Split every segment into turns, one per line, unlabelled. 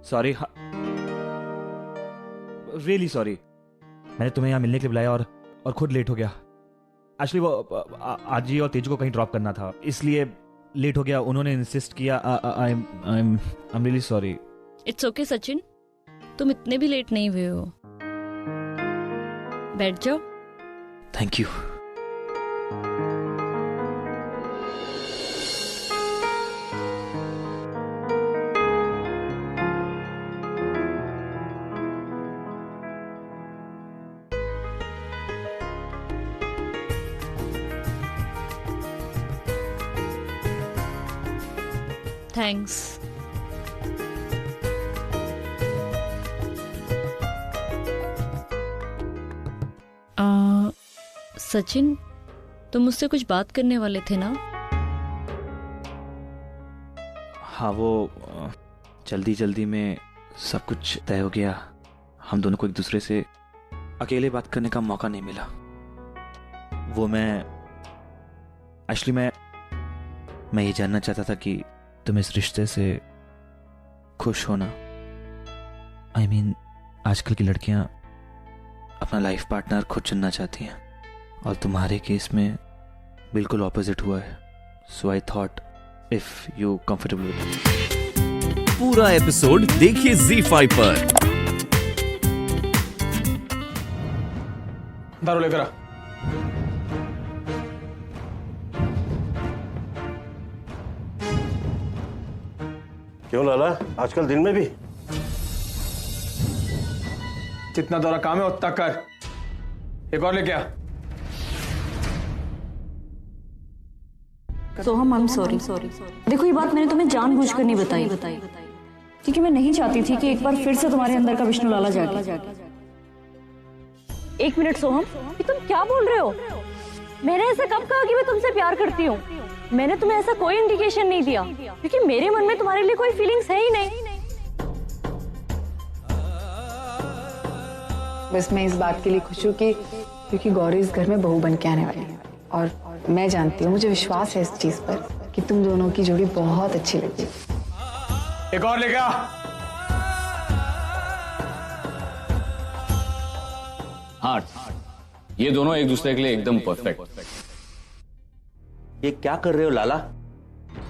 Sorry, really sorry. मैंने तुम्हें यहाँ मिलने के लिए बुलाया और खुद लेट हो गया। एक्चुअली वो आजी और तेजू को कहीं ड्रॉप करना था, इसलिए लेट हो गया। उन्होंने इंसिस्ट किया। I am really sorry.
It's okay Sachin, तुम इतने भी लेट नहीं हुए हो। बैठ जाओ।
Thank you.
थैंक्स। सचिन, तुम मुझसे कुछ बात करने वाले थे ना?
हाँ, वो जल्दी जल्दी में सब कुछ तय हो गया। हम दोनों को एक दूसरे से अकेले बात करने का मौका नहीं मिला। वो मैं ये जानना चाहता था कि तुम इस रिश्ते से खुश हो ना। I mean, आजकल की लड़कियां अपना लाइफ पार्टनर खुद चुनना चाहती हैं और तुम्हारे केस में बिल्कुल ऑपोजिट हुआ है। So I thought if you comfortable with it.
पूरा एपिसोड देखिए ZEE5 पर।
दारू लेकर आ।
क्यों लाला, आजकल दिन में भी?
जितना दौरा काम है उतना कर। एक और लेके आ।
सोहम, आई एम सॉरी। देखो, ये बात मैंने तुम्हें जानबूझकर नहीं बताई क्योंकि मैं नहीं चाहती थी कि एक बार फिर से तुम्हारे अंदर का विष्णु लाला जागे। एक मिनट सोहम, ये तुम क्या बोल रहे हो? मैंने ऐसा कब कहा कि मैं तुमसे प्यार करती हूँ? मैंने तुम्हें ऐसा कोई इंडिकेशन नहीं दिया क्योंकि मेरे मन में तुम्हारे लिए कोई फीलिंग्स है ही नहीं।
बस मैं इस बात के लिए खुश हूँ कि क्योंकि गौरी इस घर में बहू बन के आने वाली है और मैं जानती हूँ, मुझे विश्वास है इस चीज पर कि तुम दोनों की जोड़ी बहुत अच्छी लगी।
एक और लेके आ।
हाँ, ये दोनों एक दूसरे के लिए एकदम परफेक्ट।
ये क्या कर रहे हो लाला?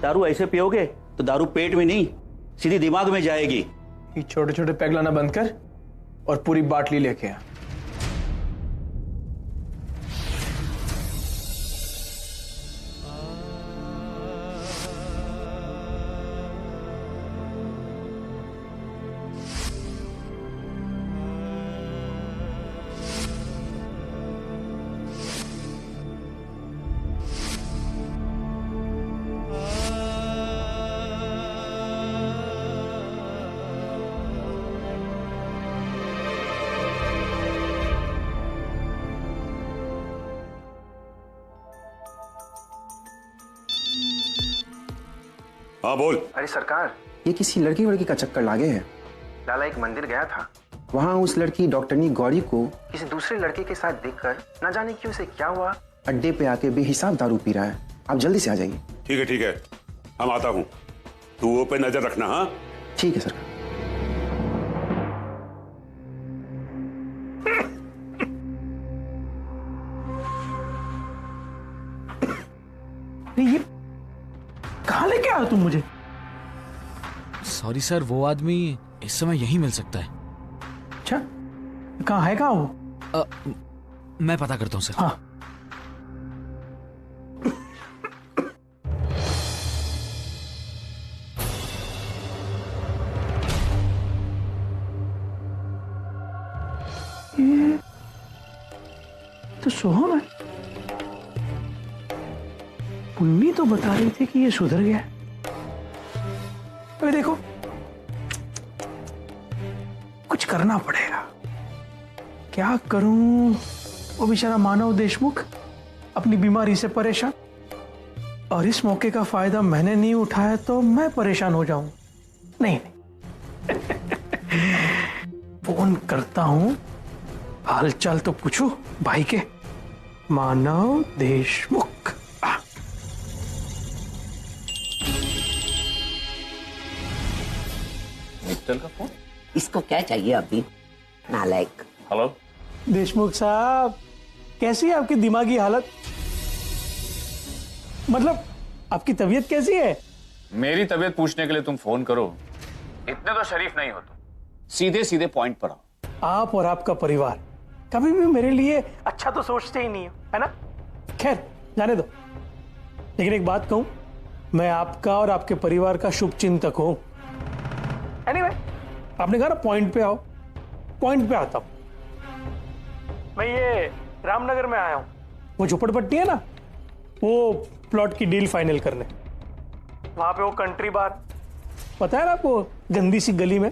दारू ऐसे पियोगे तो दारू पेट में नहीं सीधी दिमाग में जाएगी।
ये छोटे छोटे पैग लाना बंद कर और पूरी बाटली लेके आ।
हाँ बोल।
अरे सरकार,
ये किसी लड़की वड़की का चक्कर लागे है।
लाला एक मंदिर गया था,
वहाँ उस लड़की डॉक्टरनी गौरी को
किसी दूसरे लड़के के साथ देखकर न जाने क्यों से क्या हुआ,
अड्डे पे आके बेहिसाब दारू पी रहा है। आप जल्दी से आ जाइए।
ठीक है, हम आता हूँ। तू वो पे नजर रखना। हाँ
ठीक है सरकार।
ये कहाँ लेके आया तुम मुझे?
सॉरी सर, वो आदमी इस समय यहीं मिल सकता है।
अच्छा, कहाँ है वो?
मैं पता करता हूँ सर।
हाँ। ये तो सोहम है। पुन्नी तो बता रही थी कि ये सुधर गया। अभी देखो, कुछ करना पड़ेगा। क्या करूं? वो बेचारा मानव देशमुख अपनी बीमारी से परेशान, और इस मौके का फायदा मैंने नहीं उठाया तो मैं परेशान हो जाऊं। नहीं फोन करता हूं, हालचाल तो पूछो भाई के। मानव देशमुख।
हॉस्टल का फोन।
इसको क्या चाहिए अभी? नालायक।
हेलो
देशमुख साहब, कैसी है आपकी दिमागी हालत? मतलब आपकी तबीयत कैसी है?
मेरी तबीयत पूछने के लिए तुम फोन करो, इतने तो शरीफ नहीं हो तुम। सीधे सीधे पॉइंट पर आओ।
आप और आपका परिवार कभी भी मेरे लिए अच्छा तो सोचते ही नहीं हो, है ना? खैर जाने दो, लेकिन एक बात कहूं, मैं आपका और आपके परिवार का शुभ चिंतक हूं। एनीवे, आपने कहा ना पॉइंट पे आओ, पॉइंट पे आता हूं। मैं ये रामनगर में आया हूं, वो झोपड़पट्टी है ना, वो प्लॉट की डील फाइनल करने। वहां पे वो कंट्री बार पता है ना आपको, गंदी सी गली में,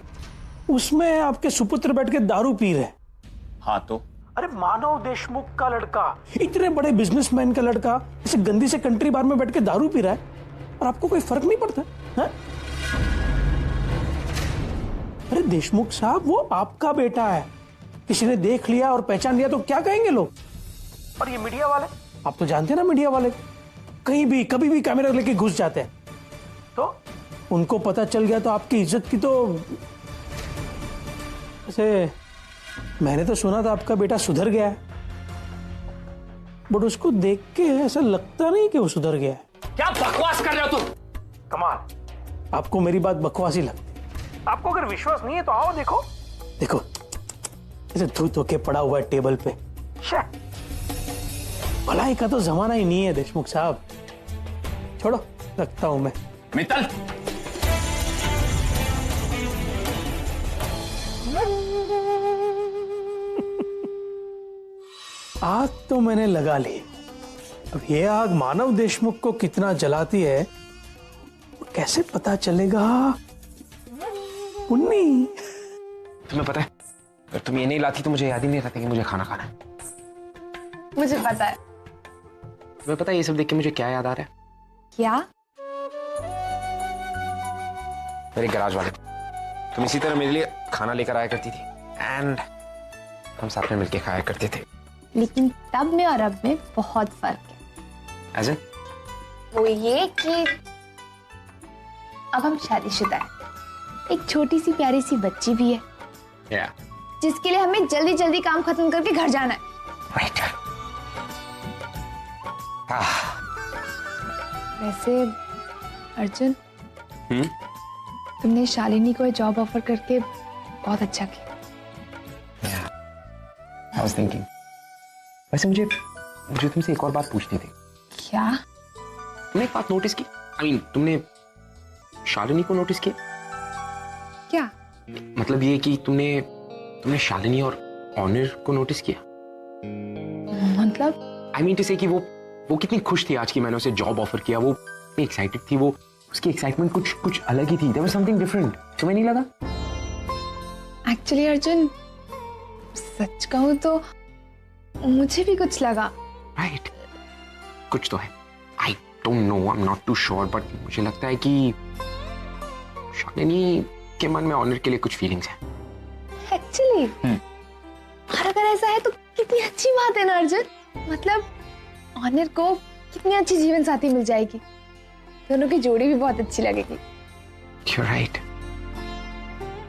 उसमें आपके सुपुत्र बैठ के दारू पी रहे।
हाँ तो?
अरे मानव देशमुख का लड़का, इतने बड़े बिजनेसमैन का लड़का, इसे गंदी से कंट्री बार में बैठ के दारू पी रहा है और आपको कोई फर्क नहीं पड़ता है? अरे देशमुख साहब, वो आपका बेटा है, किसी ने देख लिया और पहचान लिया तो क्या कहेंगे लोग? और ये मीडिया वाले, आप तो जानते हैं ना, मीडिया वाले कहीं भी कभी भी कैमरा लेके घुस जाते हैं, तो उनको पता चल गया तो आपकी इज्जत की तो। ऐसे मैंने तो सुना था आपका बेटा सुधर गया है, बट उसको देख के ऐसा लगता नहीं कि वो सुधर गया है।
क्या बकवास कर रहे हो तुम?
कमाल, आपको मेरी बात बकवास ही लगती है। आपको अगर विश्वास नहीं है तो आओ देखो। देखो ऐसे धो धो के पड़ा हुआ है टेबल पे। भलाई का तो जमाना ही नहीं है देशमुख साहब। छोड़ो, रखता हूं मैं।
मित्तल,
आग तो मैंने लगा ली, अब ये आग मानव देशमुख को कितना जलाती है कैसे पता चलेगा? उन्नी,
तुम्हें पता है, अगर तुम ये नहीं लाती तो मुझे याद ही नहीं रहता कि मुझे खाना खाना है।
मुझे पता है।
तुम्हें पता है ये सब देख के मुझे क्या याद आ रहा है?
क्या?
मेरे गैराज वाले, तुम इसी तरह मेरे लिए खाना लेकर आया करती थी एंड हम साथ में मिलके खाया करते थे।
लेकिन तब में और अब में बहुत फर्क है।
As in?
वो ये कि अब हम शादीशुदा हैं, एक छोटी सी प्यारी सी बच्ची भी है,
Yeah.
जिसके लिए हमें जल्दी जल्दी काम खत्म करके घर जाना है।
Right.
वैसे अर्जुन, तुमने शालिनी को जॉब ऑफर करके बहुत अच्छा किया।
I was thinking. वैसे मुझे तुमसे एक और बात पूछनी थी।
क्या?
तुमने एक बात नोटिस की? I mean, तुमने शालिनी को नोटिस किया?
क्या?
मतलब ये कि तुमने शालिनी और ऑनर को नोटिस किया?
मतलब?
I mean to say कि वो कितनी खुश थी आज की मैंने उसे जॉब ऑफर किया, वो इतनी एक्साइटेड थी, वो उसकी एक्साइटमेंट कुछ अलग ही थी। There was something different. तुम्हें नहीं लगा?
एक्चुअली अर्जुन, सच कहूं तो मुझे भी कुछ लगा।
राइट, कुछ तो है। I don't know, I am not too sure, but मुझे लगता है कि शालिनी के मन में ऑनर के लिए कुछ फीलिंग्स हैं।
एक्चुअली और अगर ऐसा है तो कितनी अच्छी बात है ना अर्जुन। मतलब ऑनर को कितनी अच्छी जीवन साथी मिल जाएगी, दोनों की जोड़ी भी बहुत अच्छी लगेगी।
You're right.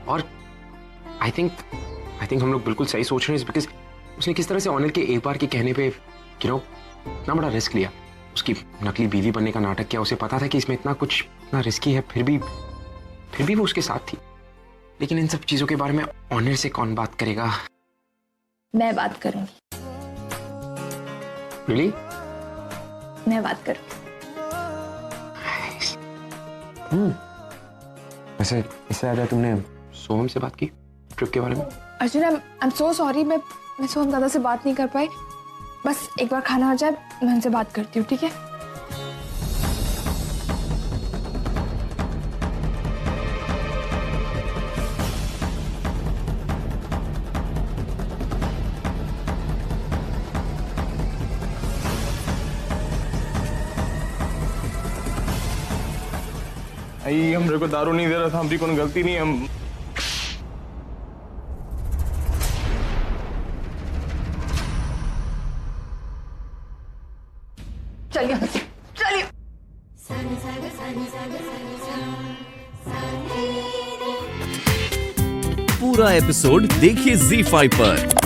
और आई थिंक हम लोग बिल्कुल सही सोच रहे हैं, बिकॉज उसने किस तरह से ऑनर के एक बार के कहने पे इतना बड़ा रिस्क लिया, उसकी नकली बीवी बनने का नाटक किया। उसे पता था कि इसमें इतना रिस्की है, फिर भी वो उसके साथ थी। लेकिन इन सब चीजों के बारे में ऑनर से कौन बात करेगा?
मैं बात करूंगी।
Really?
मैं बात करूंगी।
वैसे इससे ज्यादा तुमने सोहम से बात की ट्रिप के बारे में?
Arjun, I am so sorry, मैं सोहम दादा से बात नहीं कर पाई। बस एक बार खाना आ जाए मैं उनसे बात करती हूँ, ठीक है?
हमरे को दारू नहीं दे रहा था, हमारी कोई गलती नहीं है। हम
चलिए चलिए।
पूरा एपिसोड देखिए ZEE5 पर।